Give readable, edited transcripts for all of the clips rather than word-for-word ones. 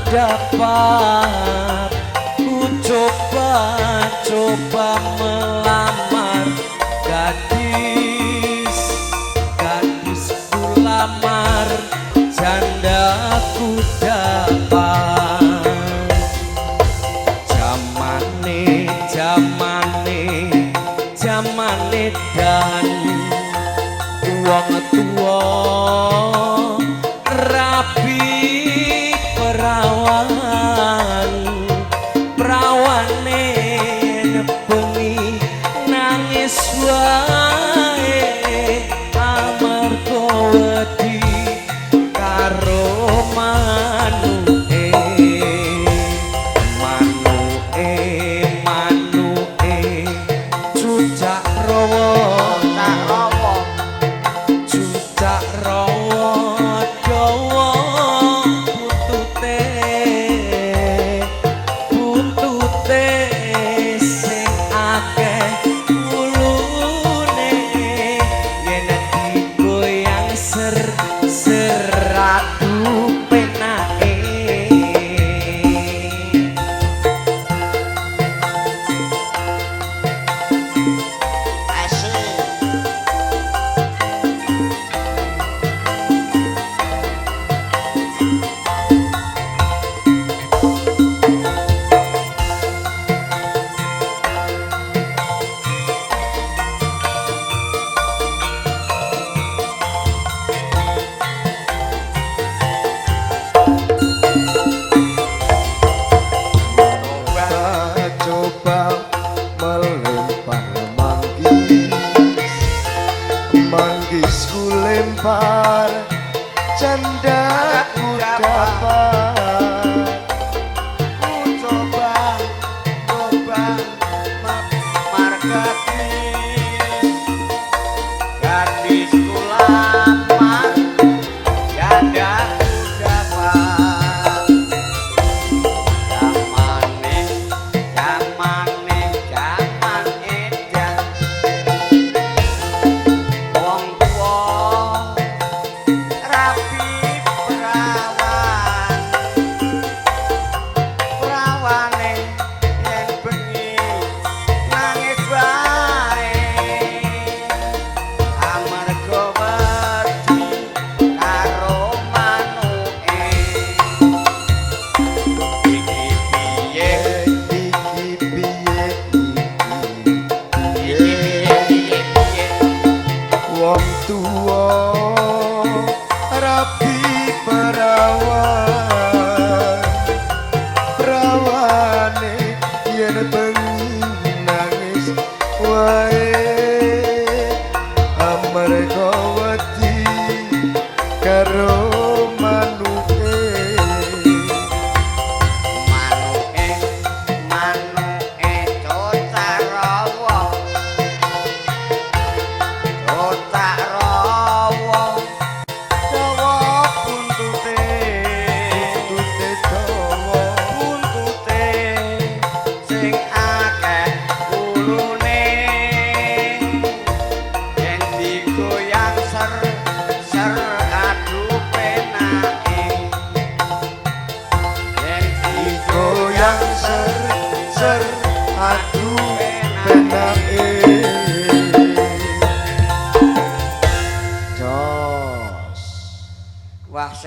dapat ku coba melamar gadis ku lamar janda ku dapat jamane dan wong tua rapi perawane nebengi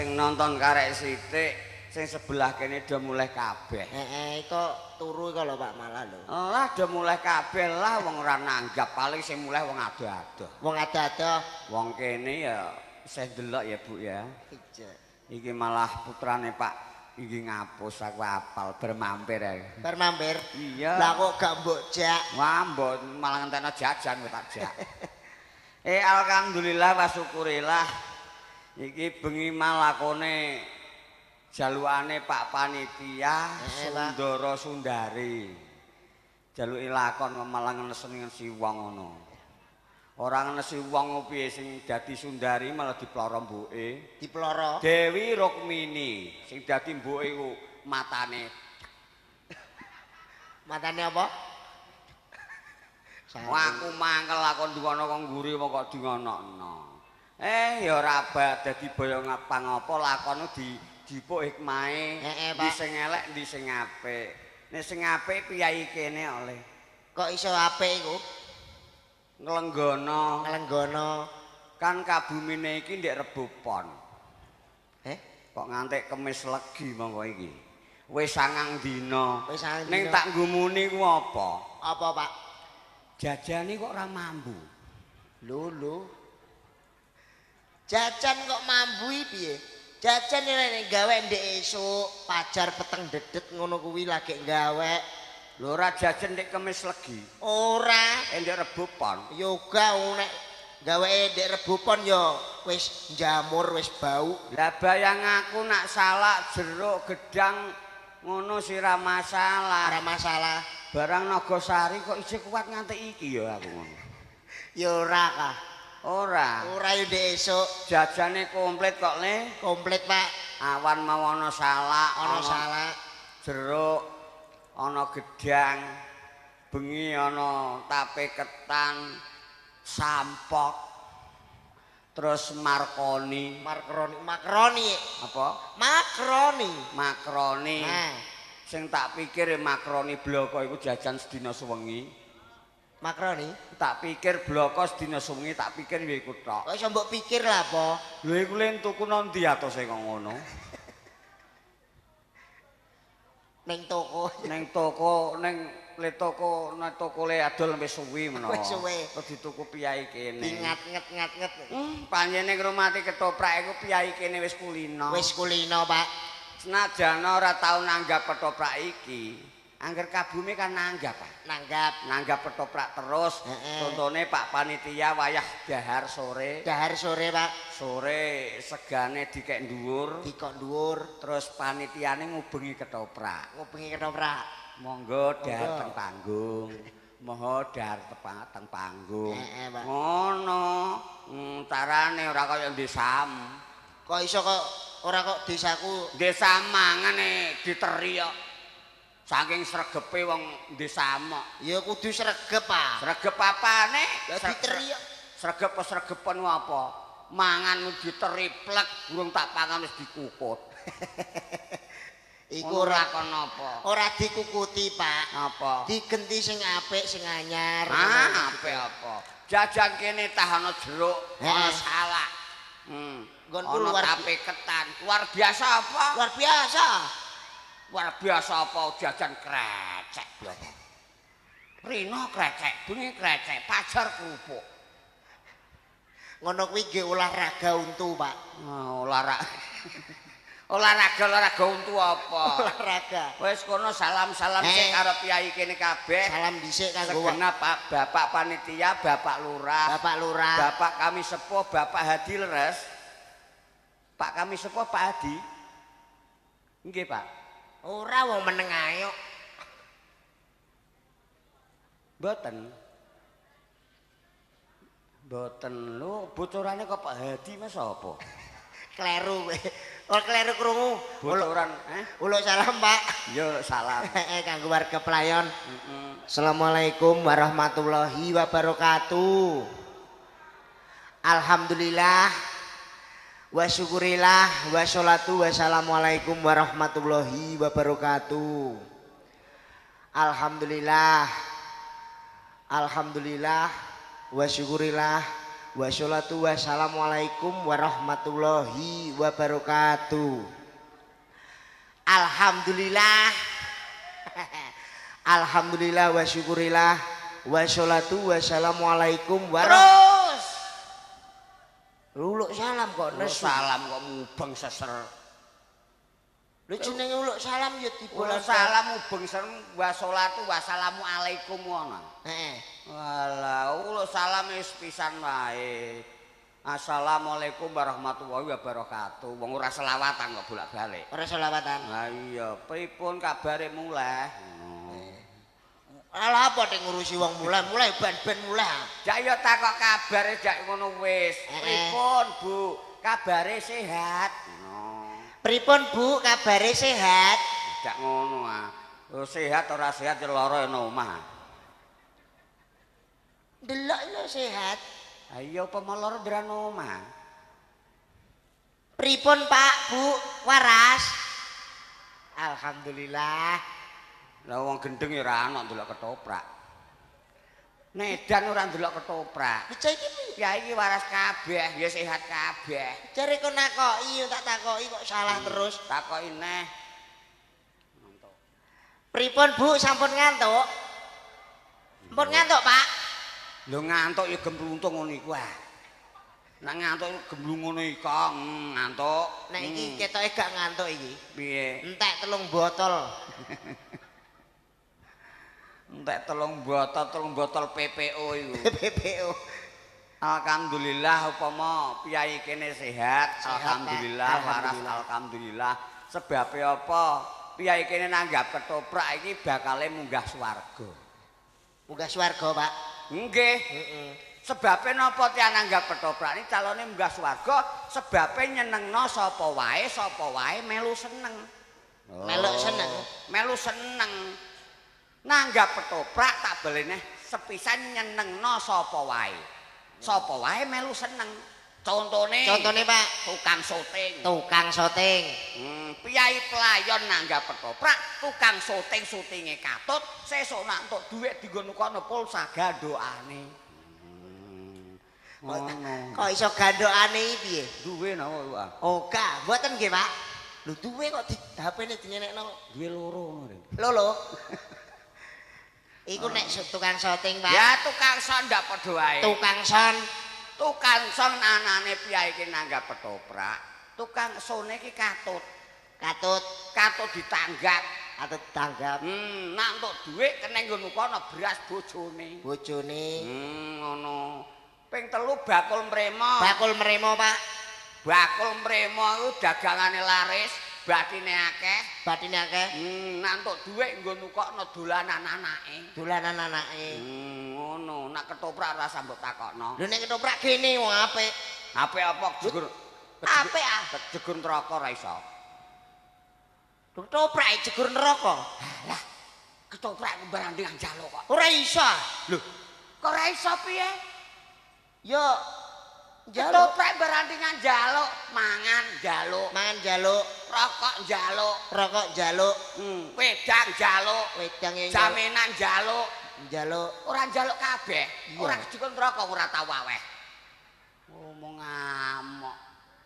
sing nonton karek sithik, sing sebelah kene do mulai kabeh. Iko turu iko lho Pak malah lho. Lah do mulai kabeh lah wong ora nanggap, paling sing mulai wong ado-ado. Wong ado-ado. Wong kene ya isih delok ya Bu ya. Iya. Iki malah putrane Pak iki ngapus aku apal bermampir ae. Bermampir. Iya. Lah kok gak mbok jak. Wah, mbok malah ngenteni jajan kok tak jak. Alhamdulillah wa syukurillah. Iki bengi malakone jalukane Pak Panitia Sundara Sundari. Jaluki lakon kok malah ngenesi wong ngono. Ora ngenesi wong piye sing dadi Sundari malah diploro mbuke. Diploro. Dewi Rukmini sing dadi mbuke iku matane. Matane apa? Wah aku mangkel lakon dungono kok ngguri kok dingonokno. Ya ora abad dadi boyo ngapa-ngapa lakon dipuk hikmahe. Di sing elek, di sing apik. Nek sing apik piyai kene oleh. Kok iso apik iku? Nglenggono. Nglenggono. Kan kabumine iki ndek Rebo Pon. Kok ngantek Kemis Legi mongko iki. Wis 9 dina. Wis 9 dina. Ning tak nggumuni ku apa? Apa, Pak? Jajane kok ora mambu. Lho. Jajan kok mambu piye? Jajan nek gawe ndek esuk, pajar peteng dedet ngono kuwi lagi gawe. Lho ora jajan ndek Kemis Legi. Ora, Ndek Rebo Pon. yoga nek gawe ndek Rebo Pon ya wis njamur, wis bau. Lah bayang aku nak salak jeruk gedang ngono sih ra masalah. Ora masalah. Barang Nagosari kok isih kuat nganti iki ya aku ngono. Ya ora kah. Ora. Ora yo ndek esuk. Jajane komplit kok Le. Komplit, Pak. Awan mau ana salak, Ana salak, jeruk, ana gedang, bengi ana tape ketan, sampok, terus makroni. Makroni. Apa? Makroni. Nah, Sing tak pikir makroni bloko iku jajan sedina suwengi. makroni. Tak pikir bloko sedina suwengi, tak pikir ya iku tok. Kok iso mbok pikir lah apa? Lho iku len tuku nang ndi atose kok ngono? Ning toko. Ning toko le adol wis suwi menawa. Wis suwi. Terus dituku piyai kene. Ngat-ngat. Panjenengan ngrumati ketoprak iku piyai kene wis kulino. Wis kulino, Pak. Senajan ora tau nanggap ketoprak iki, angger kabume kan nanggap, Pak. Nanggap ketoprak terus. Contone Pak Panitia wayah dahar sore. Dahar sore, Pak. Sore segane dikek dhuwur. Dikok dhuwur, Terus panitiane ngubengi ketoprak. ngubengi ketoprak. Monggo dahar teng panggung. Moho dahar teng panggung. Pak. Ngono. Carane ora kaya desam. Kok iso kok ora kok desaku Desa mangane diteri kok. Saking sregepe wong desa mok. ya kudu sregep, Pak. Sregep apane? Lah diteri kok. Sregep sregepen apa? Mangan diteri plek, urung tak pangan wis dikukut. Iku ora kon apa? ora dikukuti, Pak. Apa? Digenti sing apik, sing anyar. Apik apa? Jajan kene tah ana jeruk, ana salak. Nggonku Ana luar tape ketan. Luar biasa apa? luar biasa. Luar biasa apa jajan krecek blok. Rino krecek, bengi krecek, pajar kerupuk. Ngono kuwi nggih olahraga untu, Pak. Olahraga untu apa? Olahraga. Wis kono salam-salam sik karo piyai kene kabeh. Salam dhisik kanggo Segenap Pak Bapak Panitia, Bapak Lurah, Bapak Lurah. Bapak Kami Sepuh, Bapak Hadi Leres. Pak Kami Sepuh Pak Hadi. Nggih, Pak. Ora wong meneng ayo. Mboten lho, bocorane kok Pak Hadi Mas apa? Kleru kowe. Ora kleru krungu. Bocoran, Uluk salam, Pak. Yo salam. Kanggo warga pelayon. Assalamualaikum warahmatullahi wabarakatuh. Alhamdulillah wa syukurillah wa sholatu wassalamualaikum warahmatullahi wabarakatuh. Alhamdulillah wa syukurillah wassalatu wassalamualaikum warahmatullahi wabarakatuh. Alhamdulillah. Alhamdulillah wa syukurillah wassalatu wassalamualaikum Terus Uluk salam kok nesu. salam kok mubeng seser. Lho jenenge uluk salam ya Ula dibolas salam mubeng seser wassalatu wassalamualaikum ngono. Heeh. Walah, ula salam wis pisan wae. Assalamualaikum warahmatullahi wabarakatuh. Wong ora selawatan kok bolak-balik. Ora selawatan. Lah iya, pripun kabare muleh? Ala apa nek ngurusi wong mulai ban-ban mulai. Jak yo takok kabare jak ngono wis. Pripun, Bu? Kabare sehat? Pripun Bu, kabare sehat? Jak ngono ah. Oh, sehat ora sehat ya lara ana omah. Delok lho sehat. Ayo pemelor beran omah. Pripun Pak, Bu, waras? Alhamdulillah. Lah wong gendeng ya ora ana ndelok ketoprak. Nedan ora ndelok ketoprak. Bocah iki piye? Ya iki waras kabeh, ya sehat kabeh. Jare kok nakoki, tak takoki kok salah terus. Takoki neh. Pripun Bu, sampun ngantuk? Sampun ngantuk, Pak? Lho ngantuk ya gembluntung ngono iku ah. Nek ngantuk gemblung ngono iku, ngantuk. Nek iki ketoke gak ngantuk iki. Piye? Entek 3 botol. Entek 3 botol PPO iku. PPO. Alhamdulillah upama piyai kene sehat, Sehat, alhamdulillah waras alhamdulillah. Sebabe apa? Piyai kene nanggap ketoprak iki bakale munggah swarga. Munggah swarga, Pak. Nggih. Sebabe napa tiyang nanggap ketoprak iki calone munggah swarga, sebabe nyenengno sapa wae melu seneng. Melok seneng. Melu seneng. Nanggap ketoprak tak belene sepisan nyenengno sapa wae. Sapa wae melu seneng. Contone Pak, tukang syuting. tukang syuting. Piyai pelayon nanggap ketoprak, tukang syutinge katut, sesuk nak entuk dhuwit dienggo kono pulsa gandokane. Kok iso gandokane iki piye? Duwe napa? Oka, mboten nggih, Pak. Lho duwe kok di HP-ne dinyenekno. Duwe loro ngono. Lho. Iku nek tukang syuting, Pak. Ya tukang son ndak padha wae. Tukang son. Tukang son anane piyai iki nanggap ketoprak. Tukang sone iki katut. Katut ditanggap. Katut tanggap. Nak entuk dhuwit kena nggo kono beras bojone. Bojone. Ngono. Ping 3 bakul mremo. Bakul mremo, Pak. Bakul mremo iku dagangane laris, batine akeh. Batine akeh. Nak entuk dhuwit nggo nukokno dolanan anake. Dolanan anake. Ngono, nak ketoprak ora sambut takokno. Lho nek ketoprak kene wong apik. Apik apa jegur? Apik ah. Jegur neraka ora iso. Ketoprak jegur neraka. Lah, ketoprak barandingan jaluk kok. Ora iso. Lho, kok ora iso piye? Yo Ketoprak barandingan jaluk, mangan jaluk, rokok jaluk, wedang jaluk, jaminan jaluk, ora jaluk kabeh, ora dikon rokok ora tau aweh. Ngomong ngamuk.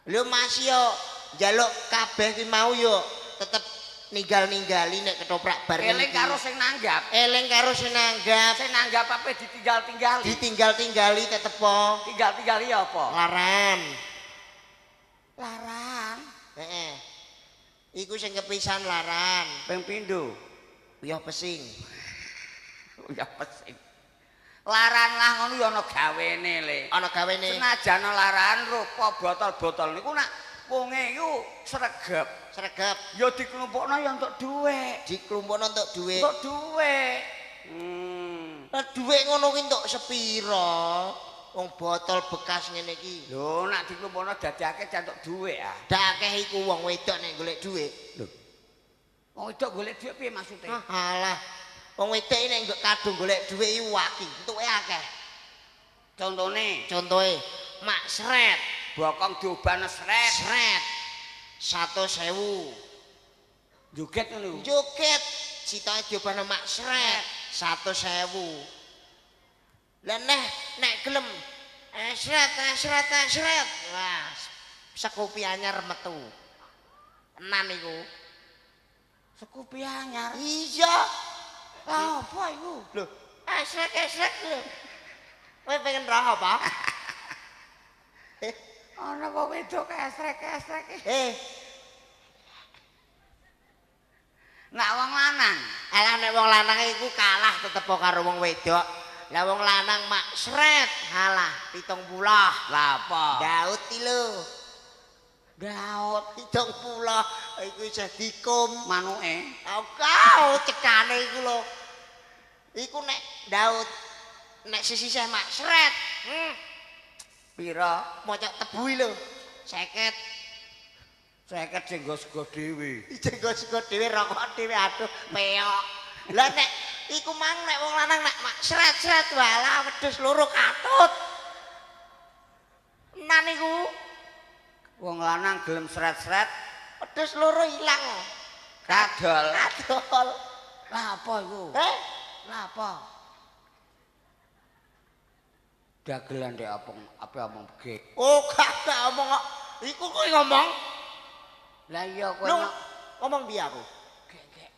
Lho Mas yo njaluk kabeh ki mau yo tetep ninggal-ninggali nek ketoprak bar Eling karo sing nanggap. Eling karo sing nanggap. Sing nanggap apa ditinggal-tinggali. Ditinggal-tinggali tetep po. Tinggal-tinggali apa? Laran. Laran. Heeh. Iku sing kepisan laran. Ping pindho. Uyah pesing. Uyah pesing. Laran lah ngono ya ana gawene le. Ana gawene. Senajan laran rupa botol-botol niku nak wonge iku sregep. Ya diklumpukno ya entuk dhuwit. Diklumpukno entuk dhuwit. Entuk dhuwit. Lah dhuwit ngono ki entuk sepira? Wong botol bekas ngene iki. Lho nak diklumpukno dadi akeh entuk dhuwit ah. Dak akeh iku wong wedok nek golek dhuwit. Lho. Wong wedok golek dhuwit piye maksude? Alah. Wong wedok iki nek kadung golek dhuwit iki waki, entuke akeh. Contohe mak sret, bokong diobano sret. Sret. 100.000. Joget ngono. Joget sitoke diobano mak sret 100.000. Lah nek gelem Esret. Wah, Scoopy anyar metu. Tenan iku. Scoopy anyar. Iya. Lah apa iku? Lho, esret lho. Kowe pengen roh apa? Ana kok wedok kesrek-kesrek. Nak wong lanang. Alah nek wong lanang iku kalah tetep karo wong wedok. Lah wong lanang mak sret, halah 70. Lah apa? Daud iki lho. Daud 70 iku isih dikum manuke. Kau cekane iku lho. Iku nek Daud nek sisi mak sret. Pira? Mocok tebu lho. 50. 50 sing go dhewe. Jenggo-jenggo dhewe rokok dhewe aduh peok. Lah nek iku mang nek wong lanang nek mak sret-sret walah wedhus loro katut. Nan iku Wong lanang gelem sret-sret, wedhus loro ilang. kadol. Kadol. Lah apa iku? Lah apa? Dagelan dek apa omong bege. Oh, gak omong kok. Iku kowe ngomong. Lah iya kowe ngomong piye aku? gek.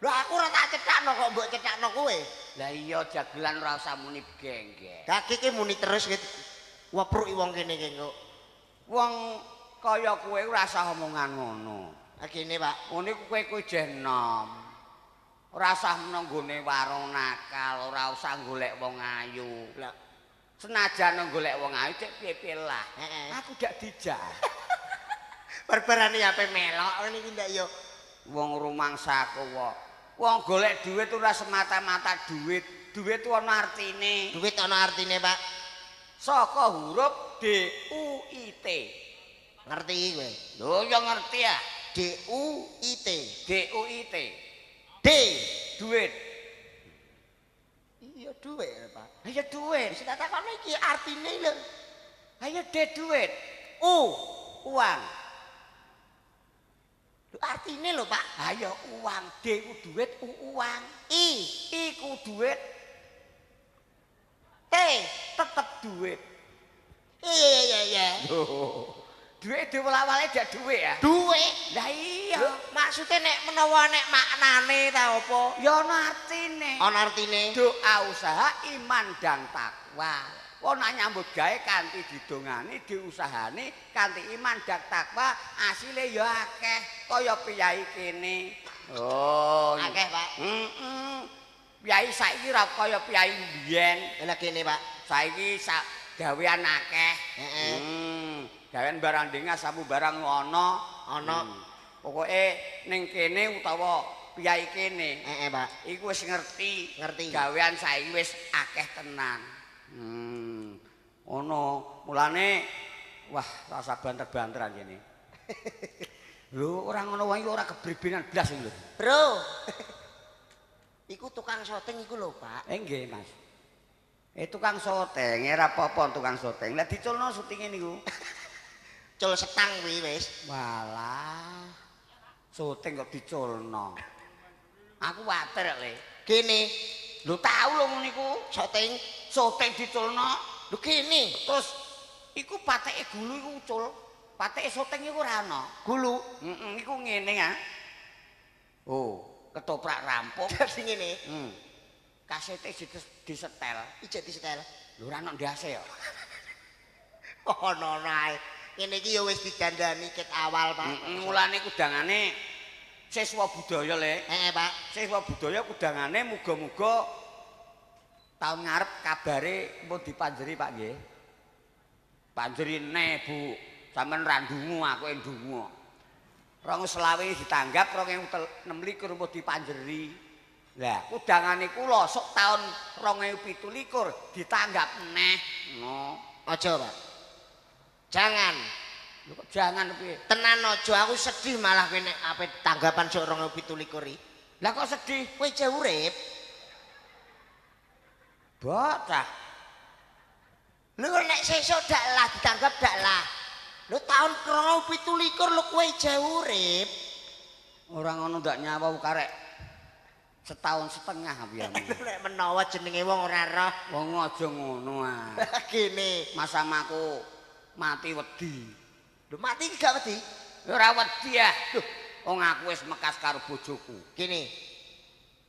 Lho aku ora tak cetakno kok mbok cetakno kowe. Lah iya dagelan ora usah muni bege. Kaki ki muni terus gitu. Wepruki wong kene ki kok. Wong kaya kowe ora usah omongan ngono. Gini Pak. Ngene kowe jeh enom. Ora usah menanggone warung nakal, ora usah golek wong ayu. Lah senajan golek wong ayu cek piye-piye lah. Aku dak dijak. Barbarane ape melok ngene iki ndak yo. Wong rumangsaku kok. Wong golek duit ora semata-mata duit. Duit ku ana artine. Duit ana artine, Pak. Saka huruf D U I T. Ngerti kowe? Lho ya ngerti ya. D U I T. D U I T. D Duit. Iya duit, Pak. Ayo duit. Wis tak takone iki artine lho. Ayo D duit. U Uang. lho artine lho, Pak. Ayo uang. D ku duit, U uang. I ku duit, T tetep duit. iya. Duit diwala-wale dak duit ya. Duit. Lah iya. Maksudnya nek menawa nek maknane ta apa? Ya ana artine. Ana artine. Doa usaha iman dan takwa. Wong nak nyambut gawe kanthi didongani, diusahani kanthi iman dan takwa, asile ya akeh kaya piyai kene. Oh, Akeh, Pak. Piyai saiki ora kaya piyai biyen. Lah kene, Pak. Saiki sak gawean akeh. Gawean barang dengas samu barang ana. Pokoke ning kene utawa piyai kene. Pak. Iku wis ngerti. Ngerti. Gawean saiki wis akeh tenan. Ono mulane wah rasa banter-banteran kene. Lho ora ngono wae ora kebribenan blas iki lho. Bro. Iku tukang syuting iku lho, Pak. Nggih, Mas. Tukang syuting, ora apa-apa tukang syuting. Lah diculno syutinge niku. Cul setang kuwi wis. Walah. Syuting kok diculno. Aku water le. Kene Lho tau lho ngono niku. Syuting diculno. Lho kene Terus iku pateke gulu iku ucul. Pateke syuting iku ora ana. gulu. Iku ngene ya. Oh, ketoprak rampung. Dadi ngene. Kasete disetel. Ijek disetel. Lho ora ana ndase ya. Ono ae. Ngene iki ya wis digandani ket awal, Pak. Mulane kudangane siswa budaya le. Pak. Siswa budaya kudangane muga-muga tahun ngarep kabare pun dipanjeri Pak nggih. Panjeri ne Bu. Sampeyan ra ndungu aku ndungu. 2020 ditanggap 2026 pun dipanjeri. Lah kudangane kula sok tahun 2017 ditanggap neh. No. Aja, Pak. Jangan. Lho kok jangan piye? Tenan aja aku sedih malah kowe nek ape tanggapan sok 2017 iki. Lah kok sedih? Kowe isih urip. Bocah. Lho nek sesuk dak lah ditanggap dak lah. Lho tahun 2017 lho kowe isih urip. Ora ngono ndak nyawa karek setahun setengah biyen. Nek menawa jenenge wong ora roh. Wong aja ngono ah. Gini, Mas Samaku mati wedi. lho mati iki gak wedi. Ya ora wedi ah. Duh, wong aku wis mekas karo bojoku. Gini,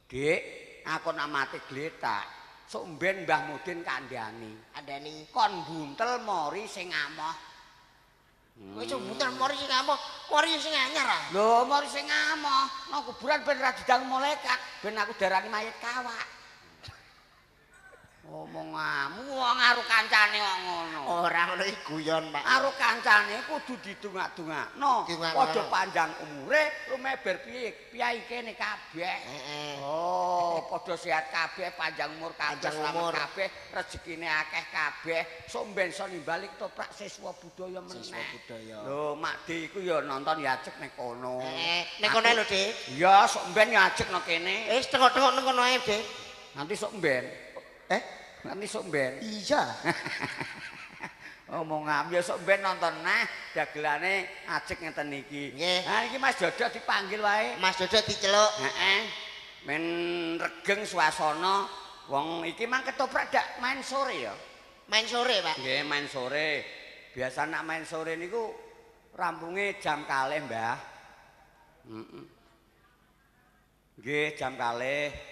Dik, aku nak mati gletak. Sok mben Mbah Mudin kandhani. andani. Kon buntel mori sing ngamoh. Kowe cuma muter mori sing apa? Mori sing anyar ah. Lho, mari sing ngamoh, nang kuburan ben ra didang malaikat, ben aku darani mayit kawak. Omonganmu wong karo kancane kok ngono. Ora ngono iki guyon, Pak. Karo kancane kudu didongak-dongakno. Dongak-dongakno. Padha panjang umure, lumeber piyai kene kabeh. Oh, padha sehat kabeh, panjang umur kabeh, Panjang selamat umur. kabeh, rezekine akeh kabeh. Sok ben iso nimbali ketoprak siswa budaya meneh. Siswa budaya. Lho, Mak Di iku ya nonton ya ajek nek kono. Nek kono lho, Dik. Ya, sok ben ya ajek nang kene. Wis tengok-tengok nang kono ae, Dik. Nanti sok ben. Nanti sok ben. Iya. Omong ya sok ben nonton nah dagelane ajek ngeten iki. Nggih. Nah iki Mas Dodo dipanggil wae. Mas Dodo diceluk. Heeh. Men regeng swasana. Wong iki mang ketoprak dak main sore ya. Main sore, Pak. Nggih, main sore. Biasa nak main sore niku rampunge jam 4, Mbah. Heeh. Nggih, jam 4.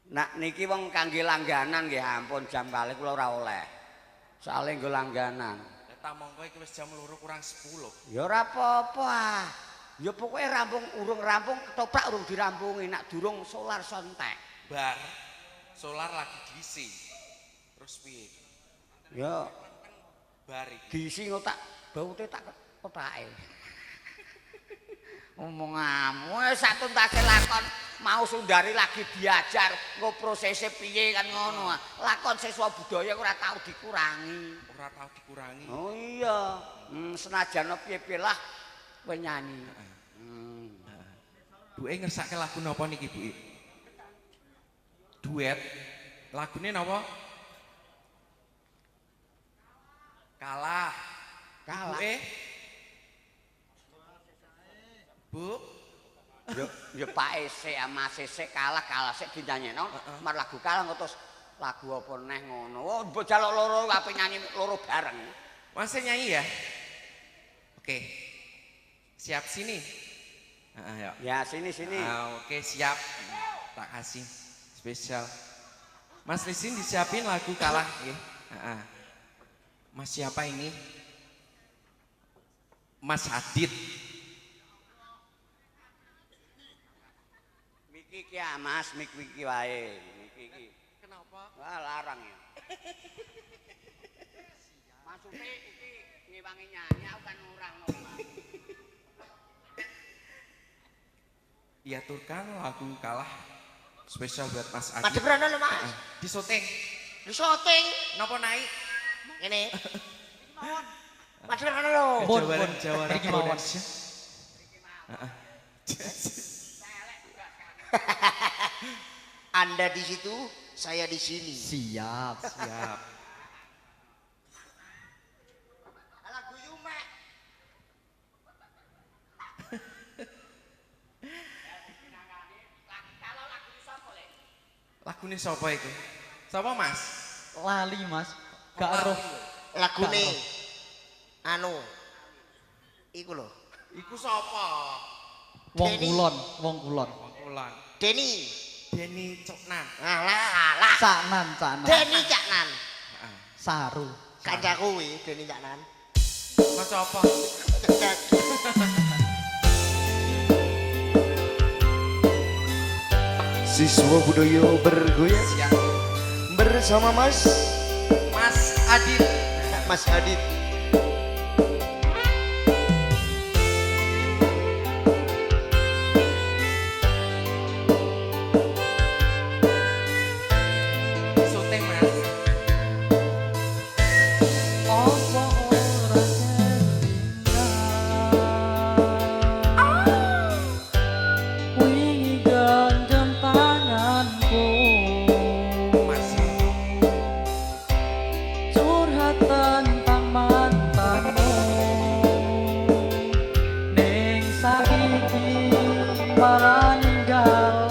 Nak niki wong kangge langganan nggih ampun jam 4 kula ora oleh. Soale nggo langganan. Eta mongko iki wis jam 2 kurang 10. Ya ora apa-apa ah. Ya pokoke urung rampung ketoprak urung dirampungi nak durung solar sontek. Bar solar lagi diisi. Terus piye? Ya Bar iki. diisi ngotak baute tak kotake. Omonganmu sak tuntase lakon mau Sundari lagi diajar engko prosese piye kan ngono. Lakon siswa budaya ora tau dikurangi. Ora tau dikurangi. Oh iya. Senajan piye-piye lah kowe nyanyi. Buke ngersake lagu napa niki, Bu? Duet. Lagune napa? Kalah. Kalah. Buke. Bu, Yo Pak Ese sama Sese kalah sik dinyanyekno. Mar lagu kalah terus lagu apa neh ngono. Oh, mbok jaluk loro ape nyanyi loro bareng. masih nyanyi ya? Oke. Siap sini. Ya. Ya sini. Oke, siap. Tak kasih spesial. Mas Lisin disiapin lagu kalah nggih. Mas siapa ini? Mas Hadid. Miki iki ah Mas, mik iki wae. Miki iki. Kenapa? Wah, larang ya. Maksudnya iki ngewangi nyanyi aku kan ngurang Mas. Diaturkan lagu kalah spesial buat Mas Adi. Madheprana lho, Mas. Di syuting. Di syuting. Napa naik? Ngene. Madheprana lho. Jawa Production. Anda di situ, saya di sini. Siap. Lagu Yumek. Lagune sapa iku? Sapa Mas? Lali Mas, gak roh. Lagune anu. Iku lho. Iku sapa? Wong Denny. kulon, wong kulon. Ulan. Denny. Deni Coknan. Alah. Caknan. Denny Caknan. Saru. Kancaku kuwi Denny Caknan. Mas apa? Siswa budaya bergoyang Siap. bersama Mas Adit. Mas Adit. Syuting Mas. Apa ora kelingan wingi genggam tanganku Mas. curhat tentang mantanmu ning saiki malah ninggal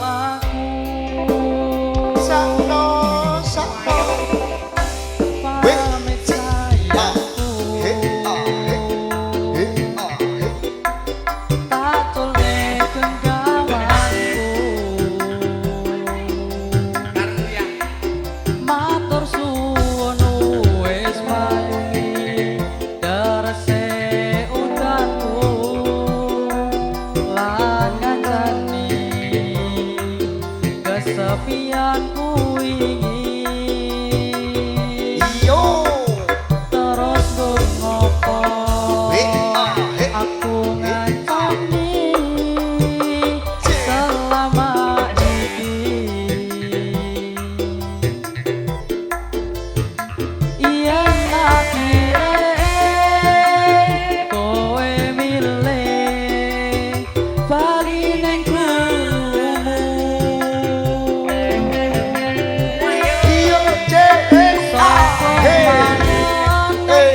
kesepian kuingi Iyo. terus gur ngopo aku ngancani selama ini iya akhirnya kowe milih bali neng gulumu Iyo cek. sapa mangan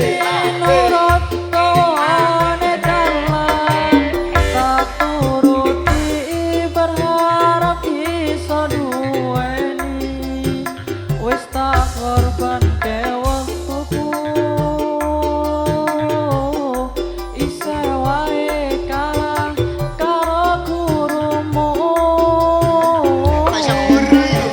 nurut kowane dalan tak turuti berharap iso duweni wis tak korban waktuku isih wae kalah karo gurumu Masa guru yo.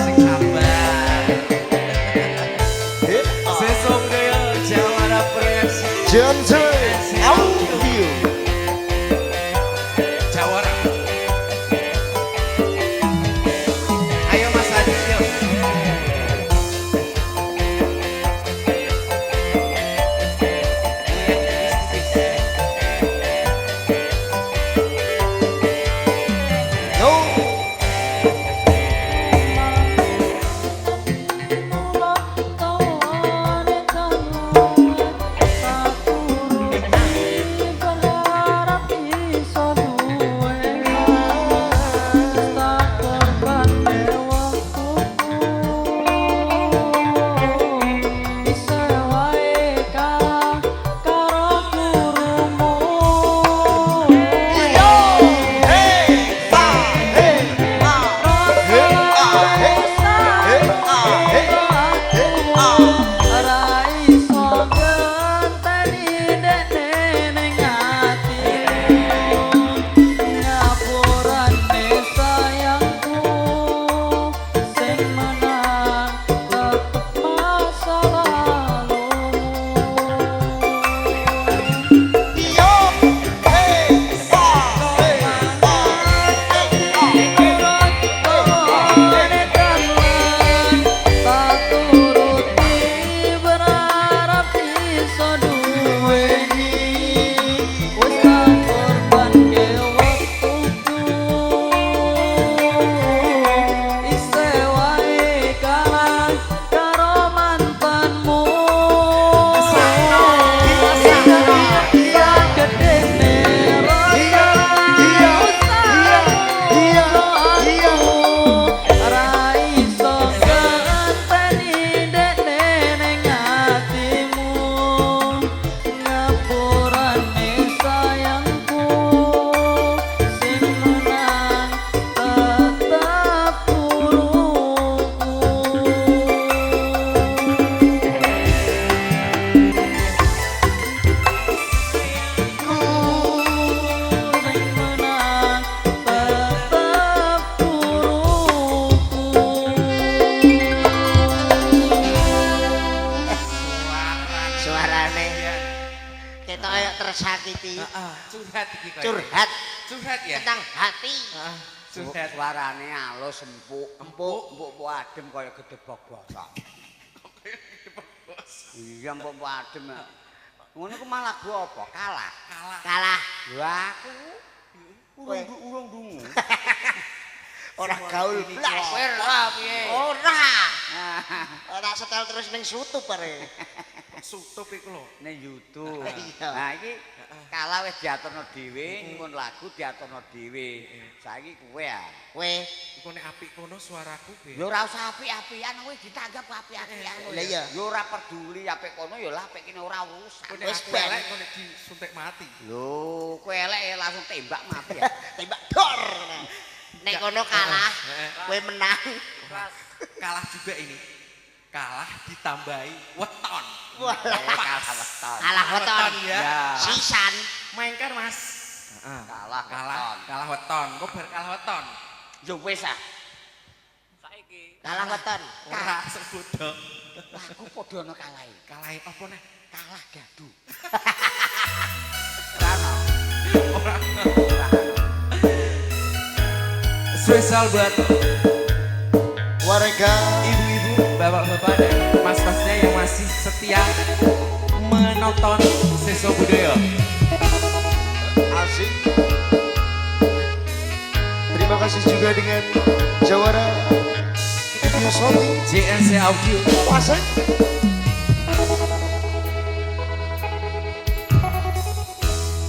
Sing sabar. Sesuk kaya Jawara Proyeksi. Johnson Audio. Jawara. Ayo Mas Adit yuk. No. tersakiti. Curhat iki kaya. Curhat Curhat ya. tentang hati. Curhat. Suarane halus empuk, empuk adem kaya gedebok bosok. Iya empuk adem. Ngono ku malah gua apa? Kalah. Kalah. Lah aku urung dungu. Ora gaul blas. Ora piye? Ora. Ora setel terus ning YouTube bare. Sutup iku lho. Ning YouTube. Iya. Nah iki kalah wis diaturno dhewe, nyuwun lagu diaturno dhewe. Saiki kowe ya. Kowe Iku nek apik kono suaraku be. Ya ora usah apik-apikan kowe ditanggap apik-apikan. Lah iya. Ya ora peduli apik kono ya lah apik kene ora urusan. Kowe Wis nek elek kono disuntik mati. Lho, kowe elek ya langsung tembak mati ya. tembak dor. Nek kono kalah, kowe menang. Kalah juga ini. kalah ditambahi weton. Kalah weton ya. sisan Mengker Mas. Kalah Kalah weton. Kok bar kalah weton? Yo wis ah. kalah weton Ora sebut dong. Aku padha ana kalahe. Kalahe apa neh? Kalah gadu. Spesial buat Warga ibu-ibu, bapak-bapak dan mas-masnya yang masih setia menonton Seso Budaya. asik. Terima kasih juga dengan Jawara Video Shooting JNC Audio. Pasang.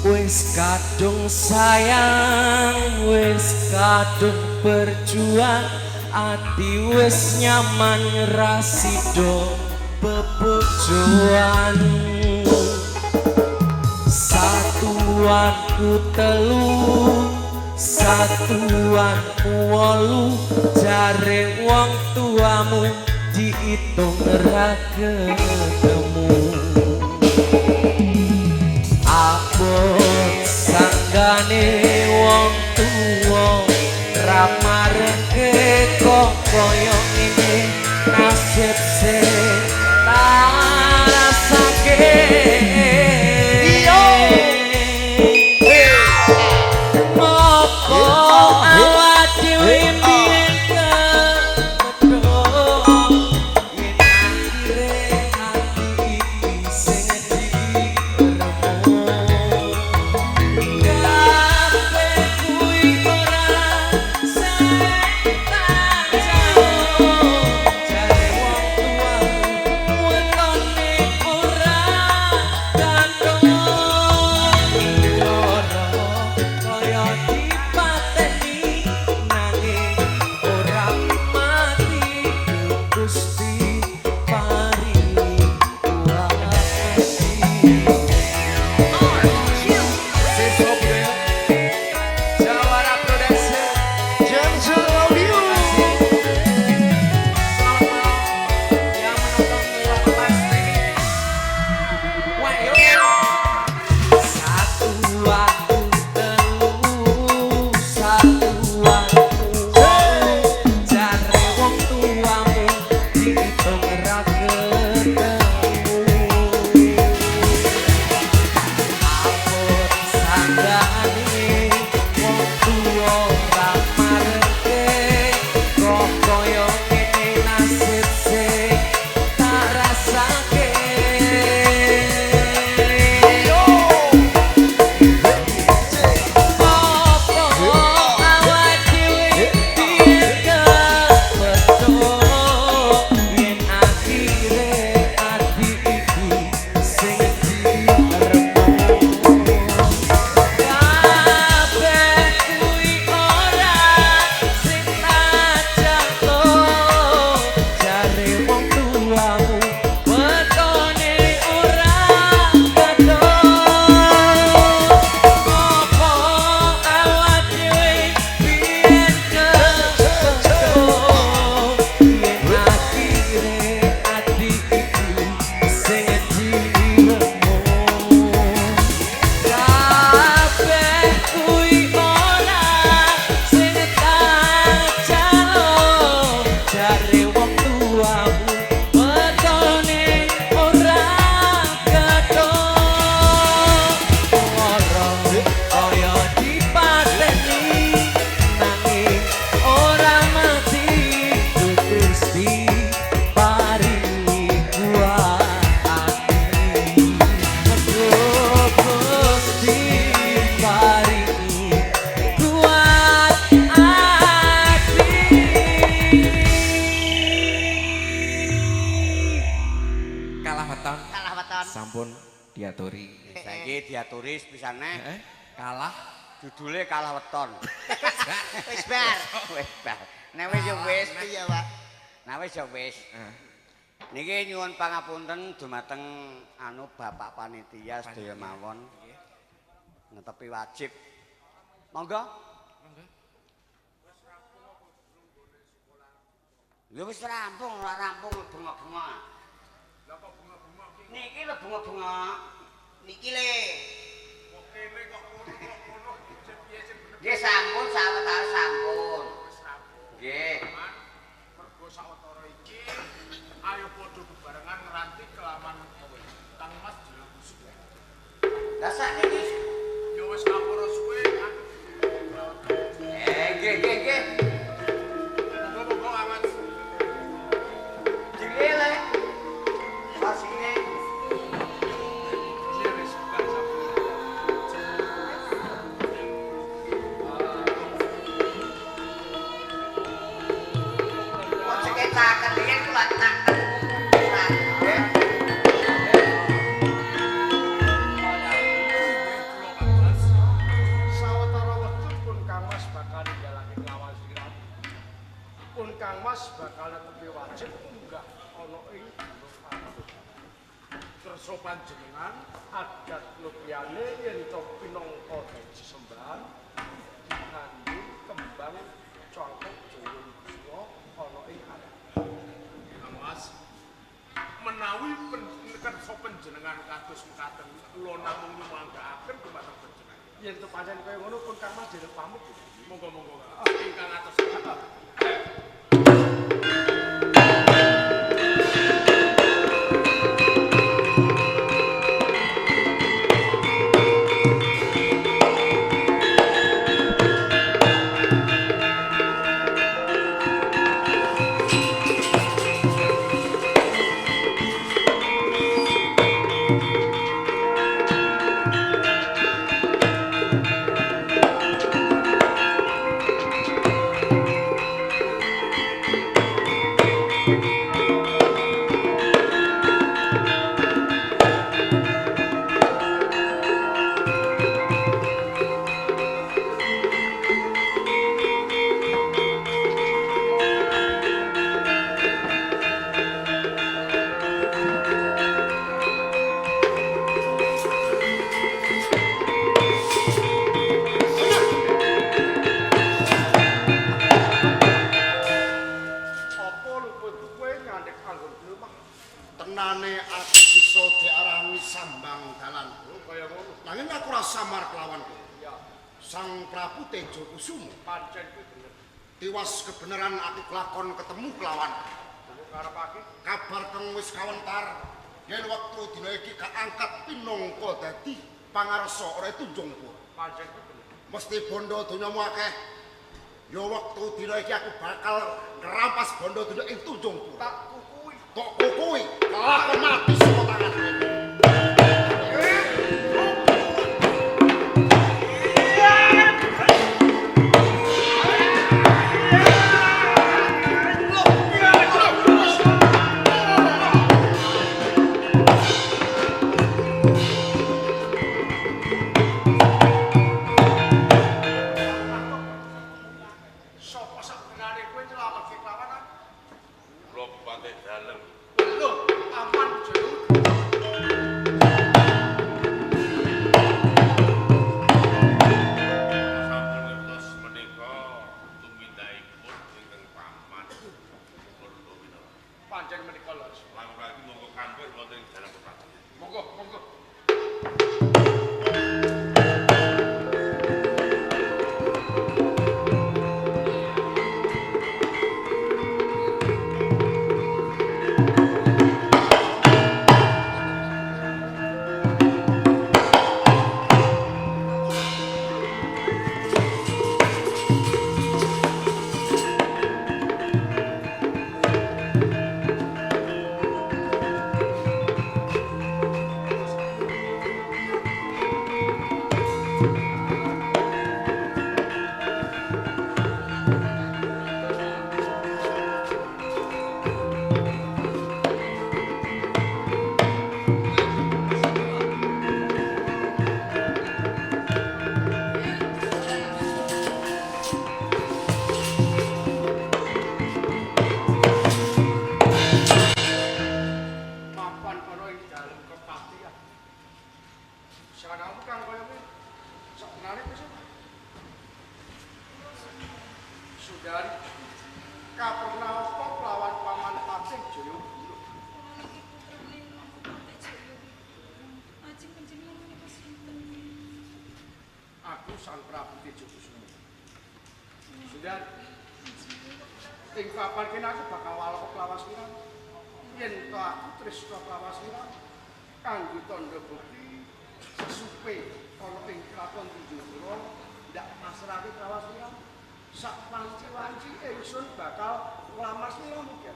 Wis kadung sayang, wis kadung berjuang, ati wis nyaman rasido bebujuan. Satuanku telu, satuanku wolu, jare wong tuamu diitung ra ketemu. Abot sanggane wong tuwa ra mareke kok koyo ngene nasib sing tak rasake. Opo awak dhewe mbiyen kepethuk yen akhire ati iki sing sampun diaturi. Saiki diaturi pisane. Kalah Judule kalah weton. Wis bar. Wis bar. Nek wis ya wis. Iya, Pak. Nah wis ya wis. Niki nyuwun pangapunten dumateng anu Bapak panitia sedaya mawon. Netepi wajib. Monggo. Ya wis rampung, ora rampung bengok-bengok. Lah kok bunga-bunga iki? Niki lho bengok-bengok. Niki le. Kok kene kok ngono piye sing bener? Nggih sampun sawetara sampun. Wis rampung. Nggih. Man, mergo sawetara iki ayo padha bebarengan ngeranti kelaman Kang Mas jeneng busuk. Lah sakniki Ya wis kapura suwe kan. nggih. Monggo-monggo awan. Jile. Pasine. Wis buka sampun. Kok ceketaken yen kula taken. Sawetara wektu pun Kang Mas bakal njalani lawan sirat. Pun Kang Mas bakal netepi wajib munggah ana ing kersa panjenengan adat lupiyane yen to pinangka dadi sesembahan nganggo kembang cangkok jurung buswa ana ing adat. Kang Mas menawi kersa panjenengan kados mekaten kula namung nyuwanggaaken dumateng panjenengan. Yen to pancen kaya ngono pun Kang Mas dherek pamit. Monggo-monggo. Ingkang atos. Apa luput kowe ngandhek anggon rumah Tenane aku bisa diarani sambang dalan. kaya ngono. Nanging aku ora samar kelawan kowe. Ya, Sang Prabu Tejo Kusumo pancen kuwi bener. tiwas kebenaran aku kelakon ketemu kelawan. Kuwi karepake Kabar kang wis kawentar yen wektu dina iki kaangkat pinangka dadi pangarsa ora tunjung pur. pancen kuwi bener. Mesti bondo donyamu akeh. Ya wektu dina iki aku bakal ngerampas bondo donya ing tunjung pur. Tak kukui. Kok kuwi kelakon mati saka tanganku. Sopo sabenane kowe nyelametke kelawan ah? Kula bupati dalem. Lho, aman jero. Sampun ngertos menika tumindakipun ingkang paman. Pancen menika lho. Langkah monggo kantor wonten ing dalam bupati. Monggo, monggo. aku Sang Prabu Tejokusuma. Sudah ing papan kene aku bakal walok klawasira. Yen to aku tresna klawasira kanggo tandha bukti sesupe ana ing kraton Tunjungan ndak pasrahke klawasira. Sak panci-wanci ingsun bakal nglamar sira mungkin.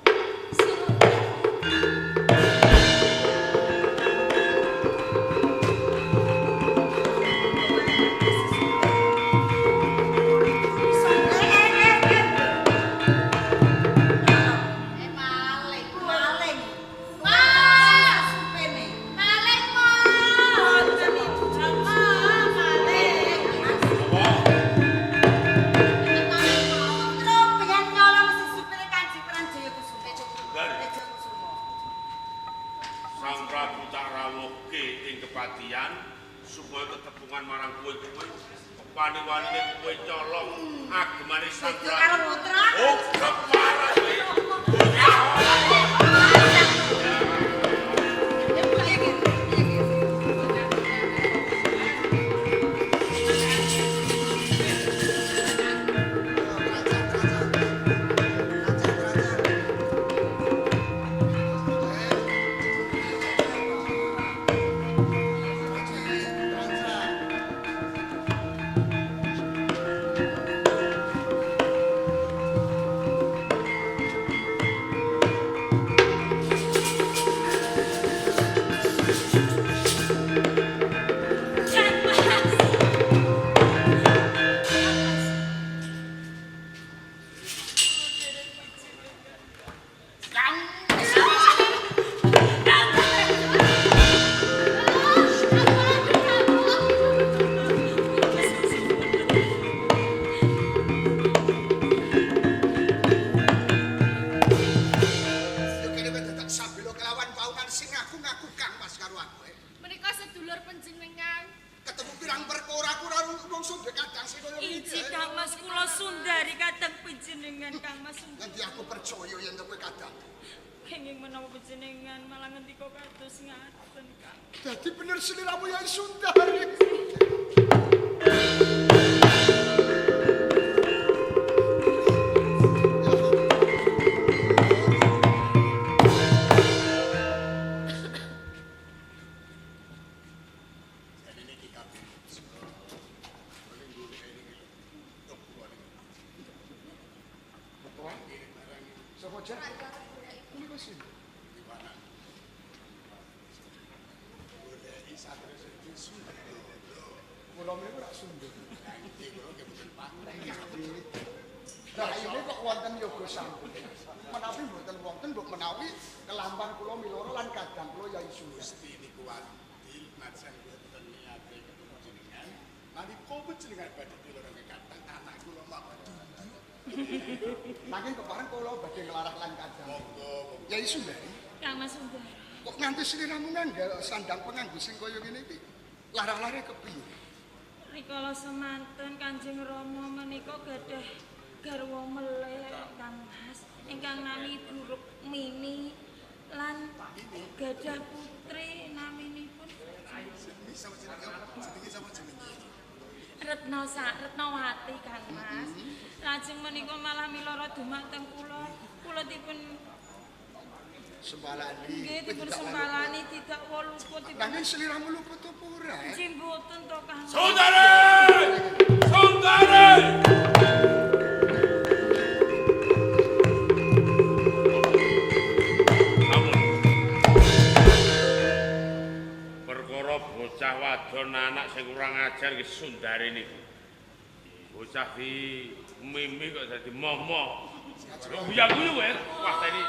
supaya ketepungan marang kowe-kowe wani-wanine kowe colong agemane Sang Prabu. Oh, keparas Dadi bener seliramu Yai Sundari. Nah, ini kok wonten yoga sampun. Menawi mboten wonten mbok menawi kelampan kula miloro lan kadang kula Yai Sundari niku wadil najan boten niate ketemu jenengan. Nalika panjenengan badhe miloro kadang anak kula mawon dudu. Nanging kepareng kula badhe nglarah lan kadang. Monggo. Yai Sundari. Kang Mas Sundari. Kok nganti sliramu nganggo sandang penganggo sing kaya ngene iki? Larah-lare kepiye? Rikala semanten Kanjeng Rama menika gadah garwa melih Kang Mas ingkang nami Ibu Rukmini lan gadah putri naminipun Retnawati Kang Mas. Lajeng menika malah miloro dumateng kula dipun sembalani. Nggih dipun sembalani tidak luput dipun. Nanging sliramu luput apa ora? Nggih mboten to Kang. Sundari! Sundari! Perkara bocah wadon anak sing kurang ajar iki Sundari niku. Bocah di mimi kok dadi momo. Guyu-guyu wae waktene.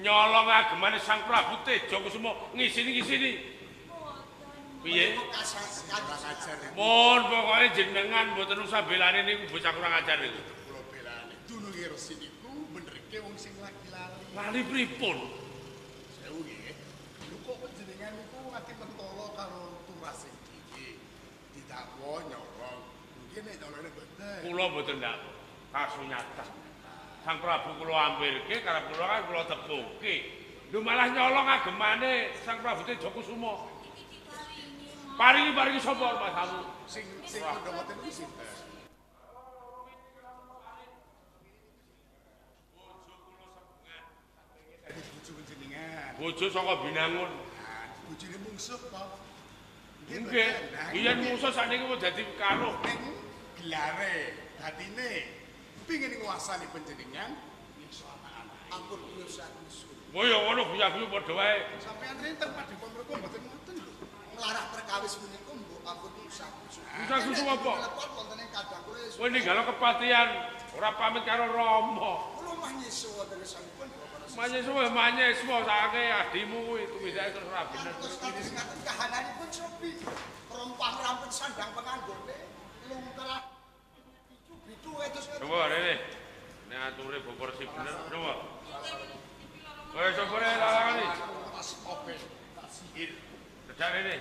Nyolong agemane Sang Prabu Tejokusuma ngisini-ngisini. Piye? Mon pokoke jenengan mboten usah belani niku bocah kurang ajar niku. Kula belani dununge resi niku benerke wong sing lagi lali. Lali pripun? Sewu nggih. Lho kok jenengan niku ati mentolo karo turas sing iki. Didakwa nyolong. Mungkin nek nyolongane boten. Kula mboten ndak kasunyatan. Sang Prabu kula ampirke karep kula kan kula tepuke. Lho malah nyolong agemane Sang Prabu Tejokusuma. Paringi sapa masamu? Sing kandha ngoten kuwi sinten? Bojo panjenengan. Bojo saka Binangun. Bojone mungsuh to. Nggih. Yen musuh sakniki wis dadi karo. Ning gelare batine pengin nguasani panjenengan nyiksa anak-anak. Ampun kula sakusun. Oh ya ngono guyu padha wae. Sampeyan rinten paduka mriku mboten ngoten lho. Nglarang perkawis menika mbok ampun sakusun. Sakusun apa? Lepot wonten ing kadang kula. Kowe ninggalo kepatihan ora pamit karo Rama. Kula mah nyiswa wonten sanipun Bapak. Manyeswa sake adimu kuwi tumisake terus ora bener. Terus ngaten kahananipun sepi. Rompang rampung sandang penganggone lungkrah bicu-bicu terus. Coba rene. Nek ature proporsi bener, coba. Wes sopore lalangane. Pas opel tak sihir. Dedak rene.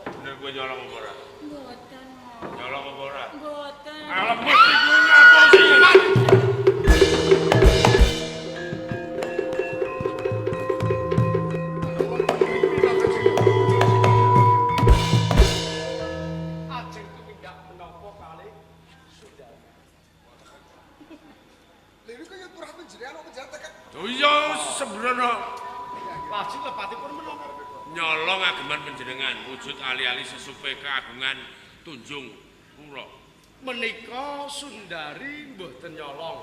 Bener kowe nyolong apa ora? Mboten. Nyolong apa ora? Mboten. Kalau mesti kowe ngapusi. Ajeng tumindak menapa kalih Sundari. Lha kaya turah panjenengan apa jenengan tekan Oh iya sembrono. Lajeng lepatipun menapa? Nyolong ageman panjenengan wujud ali-ali sesupe keagungan tunjung kula. Menika Sundari mboten nyolong.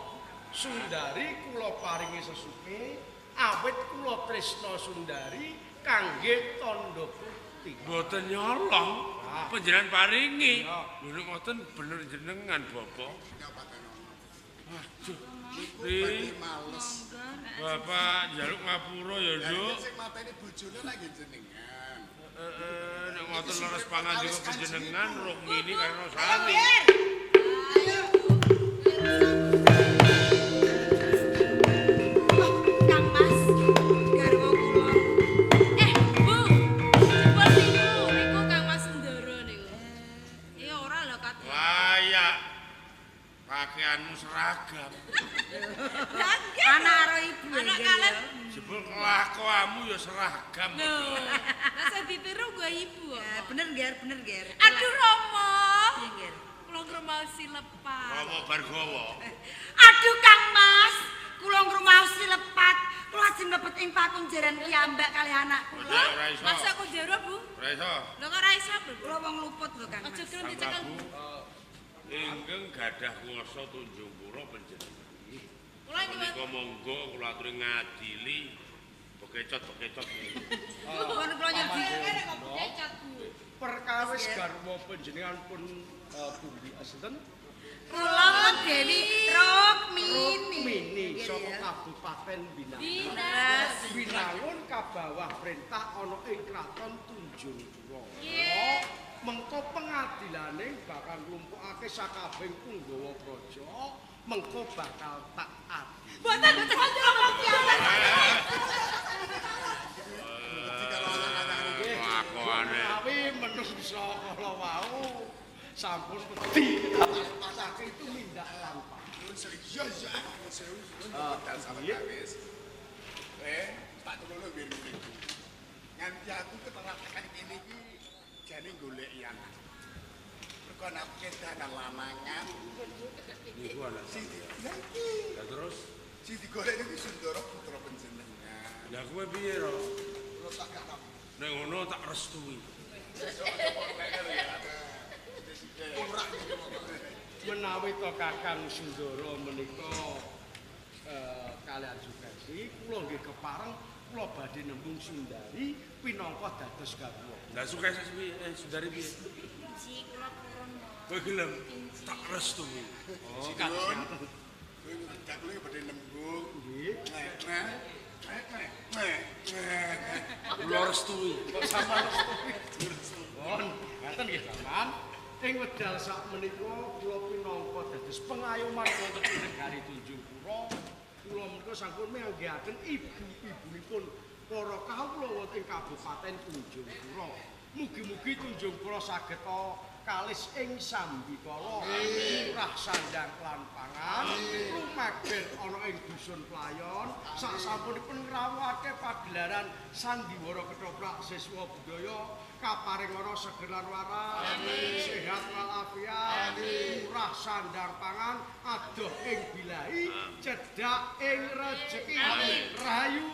Sundari kula paringi sesuke awit kula tresna Sundari kangge tandha bukti. Mboten nyolong. Panjenengan paringi. Lho nek ngoten bener jenengan, Bapak. Aduh. Ri, males. Bapak njaluk ngapura ya, Nduk. Sing mateni bojone lak nggih jenengan. Nek ngoten leres pangandika panjenengan Rukmini karo Sari. Kang Mas, garwa kula. Bu, jebul niku Kang Mas Ndoro niku. Iya ora lho kat. Wah, ya. Pakaianmu seragam. Anak karo ibu. Anak kalem. Jebul kelakuanmu ya seragam. Lho, lah saya ditiru gue ibu. Ya, bener Ger. Aduh Romo. Iya, Ger. Kula ngremausi lepas. Rama Bargawa. Aduh Kang Mas, kula ngrumaosi lepat. Kula ajeng mlebet ing pakunjaran piyambak kalih anak kula. Ora iso. Masa kok jero, Bu? Ora iso. Lho kok ora iso, Bu? Kula wong luput lho Kang Mas. Aja gelem Sang dicekel. Prabu. Ingkang gadah kuwasa tunjung kula panjenengan. Kula iki Menika monggo kula aturi ngadili bekecot. Pun kula nyerdi. kecot, Bu. Perkawis garwa panjenengan pun pundi asinten? Kula Dewi Rukmini. Mini saka Kabupaten Binangun. Dinas. Binangun kabawah perintah ana ing Kraton Tunjungpura. Mengko pengadilane bakal nglumpukake sakabehing Punggawa Praja, mengko bakal tak adil. Mboten kandhang piyambak. Kelakuane. Tapi menungso kala wau sampun wedi pasake itu mindak lampah. Iya. Sewu. Dal sawetawis. Tak tulung biru niku. Nganti aku keterakan kene iki jane goleki anak. Mergo anak kedanan lamangan. Niku anak. Lah terus Si digolek niku Sundara putra panjenengan. lah kowe piye, Ro? Kula tak kakak. Nek ngono tak restui. Ora iki pokoke. Menawi to Kakang Sundara menika kalian Sugesti, kula nggih kepareng kula badhe nembung Sundari pinangka dados garwa. Lah sukses piye? Sundari piye? Si kula purun. Kowe gelem tak restui. Oh, kadang Gak kuwi badhe nembung. nggih. Kula restui. Kok sama Pun, ngaten nggih, Paman. Ing wedal sak menika kula pinangka dados pengayoman wonten ing negari Tunjungpura. Kula menika sampun manggihaken ibu-ibunipun para kawula wonten ing Kabupaten Tunjungpura. Mugi-mugi Tunjungpura saged kalis ing sambikala murah sandang lan pangan lumager ana ing dusun playon sasampunipun ngrawuhake pagelaran sandiwara ketoprak siswa budaya kaparing ora seger lan waras sehat walafiat murah sandang pangan adoh ing bilahi cedak ing rejeki rahayu